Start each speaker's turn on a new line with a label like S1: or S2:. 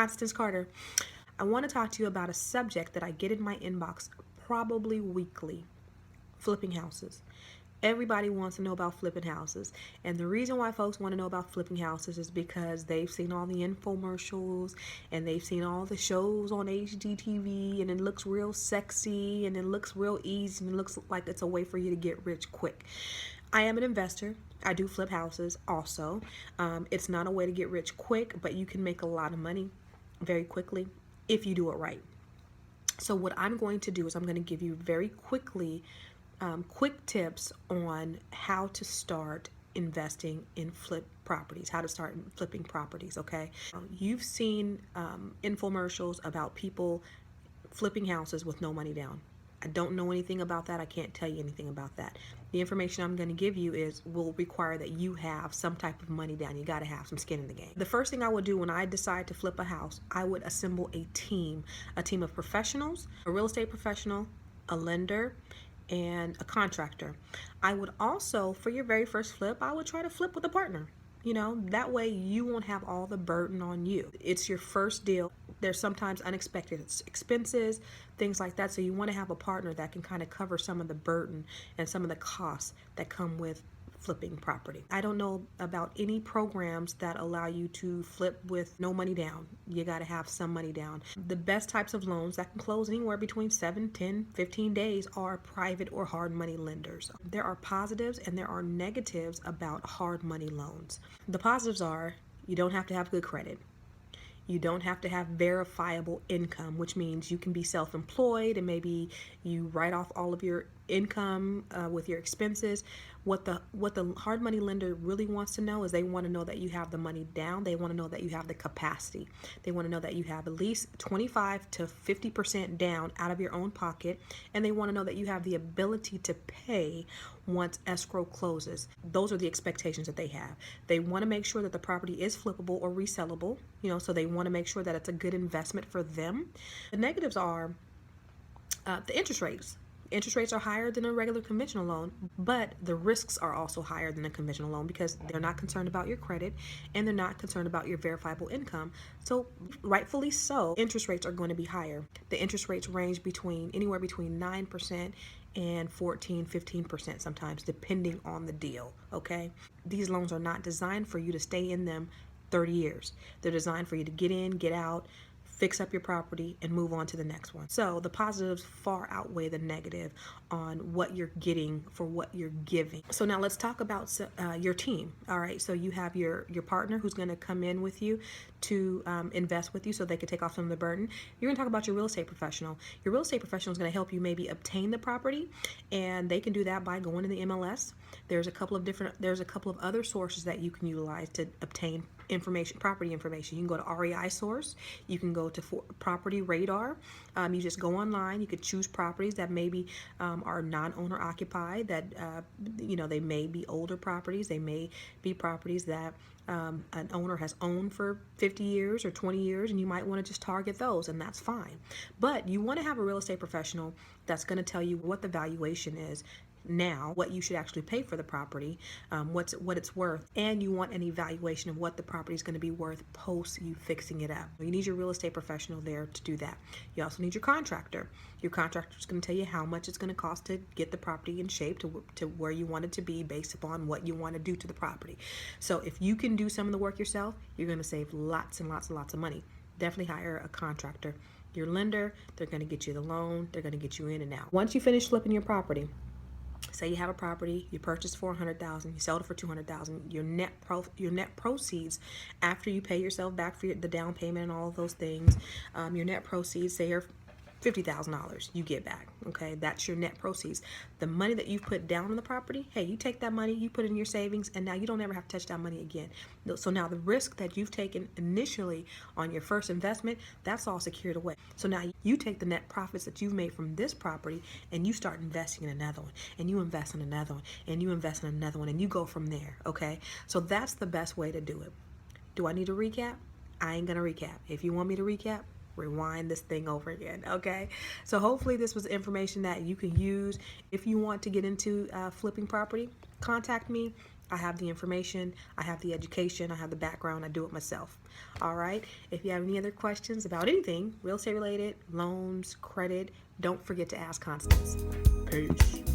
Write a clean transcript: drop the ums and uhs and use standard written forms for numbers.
S1: Constance Carter. I want to talk to you about a subject that I get in my inbox probably weekly: flipping houses. Everybody wants to know about flipping houses. And the reason why folks want to know about flipping houses is because they've seen all the infomercials and they've seen all the shows on HGTV, and it looks real sexy and it looks real easy and it looks like it's a way for you to get rich quick. I am an investor. I do flip houses also. It's not a way to get rich quick, but you can make a lot of money very quickly if you do it right. So what I'm going to do is I'm going to give you very quickly quick tips on how to start investing in flip properties, how to start flipping properties. Okay, you've seen infomercials about people flipping houses with no money down. I don't know anything about that. I can't tell you anything about that. The information I'm going to give you will require that you have some type of money down. You got to have some skin in the game. The first thing I would do when I decide to flip a house, I would assemble a team of professionals, a real estate professional, a lender, and a contractor. I would also, for your very first flip, I would try to flip with a partner. That way you won't have all the burden on you. It's your first deal. There's sometimes unexpected expenses, things like that. So you want to have a partner that can kind of cover some of the burden and some of the costs that come with flipping property. I don't know about any programs that allow you to flip with no money down. You got to have some money down. The best types of loans that can close anywhere between 7, 10, 15 days are private or hard money lenders. There are positives and there are negatives about hard money loans. The positives are you don't have to have good credit. You don't have to have verifiable income, which means you can be self-employed and maybe you write off all of your income with your expenses. What the hard money lender really wants to know is they want to know that you have the money down. They want to know that you have the capacity. They want to know that you have at least 25 to 50% down out of your own pocket, and they want to know that you have the ability to pay once escrow closes. Those are the expectations that they have. They want to make sure that the property is flippable or resellable, so they want to make sure that it's a good investment for them. The negatives are the interest rates. Interest rates are higher than a regular conventional loan, but the risks are also higher than a conventional loan because they're not concerned about your credit and they're not concerned about your verifiable income. So rightfully so, interest rates are going to be higher. The interest rates range anywhere between 9% and 14-15% sometimes, depending on the deal. Okay, these loans are not designed for you to stay in them 30 years. They're designed for you to get in, get out, fix up your property, and move on to the next one. So the positives far outweigh the negative on what you're getting for what you're giving. So now let's talk about your team. All right, so you have your partner who's going to come in with you to invest with you so they can take off some of the burden. You're going to talk about your real estate professional. Your real estate professional is going to help you maybe obtain the property, and they can do that by going to the MLS. There's a couple of other sources that you can utilize to obtain property information. You can go to REI Source. You can go to Property Radar. You just go online. You could choose properties that maybe are non-owner occupied, that they may be older properties. They may be properties that an owner has owned for 50 years or 20 years, and you might want to just target those, and that's fine. But you want to have a real estate professional that's going to tell you what the valuation is now, what you should actually pay for the property, what it's worth, and you want an evaluation of what the property is going to be worth post you fixing it up. You need your real estate professional there to do that. You also need your contractor. Your contractor is going to tell you how much it's going to cost to get the property in shape to where you want it to be based upon what you want to do to the property. So if you can do some of the work yourself, you're going to save lots and lots and lots of money. Definitely hire a contractor. Your lender, they're going to get you the loan. They're going to get you in and out. Once you finish flipping your property, say you have a property, you purchased for $100,000, you sold it for $200,000. Your net proceeds after you pay yourself back for the down payment and all of those things, your net proceeds, say you're $50,000 you get back. Okay, that's your net proceeds. The money that you've put down on the property, hey, you take that money, you put it in your savings, and now you don't ever have to touch that money again. So now the risk that you've taken initially on your first investment, that's all secured away. So now you take the net profits that you've made from this property and you start investing in another one, and you invest in another one, and you invest in another one, and you go from there. Okay, so that's the best way to do it. Do I need to recap? I ain't gonna recap. If you want me to recap, rewind this thing over again. Okay, so hopefully this was information that you can use. If you want to get into flipping property, contact me. I have the information, I have the education, I have the background, I do it myself. All right. If you have any other questions about anything real estate related, loans, credit, don't forget to ask Constance. Peace.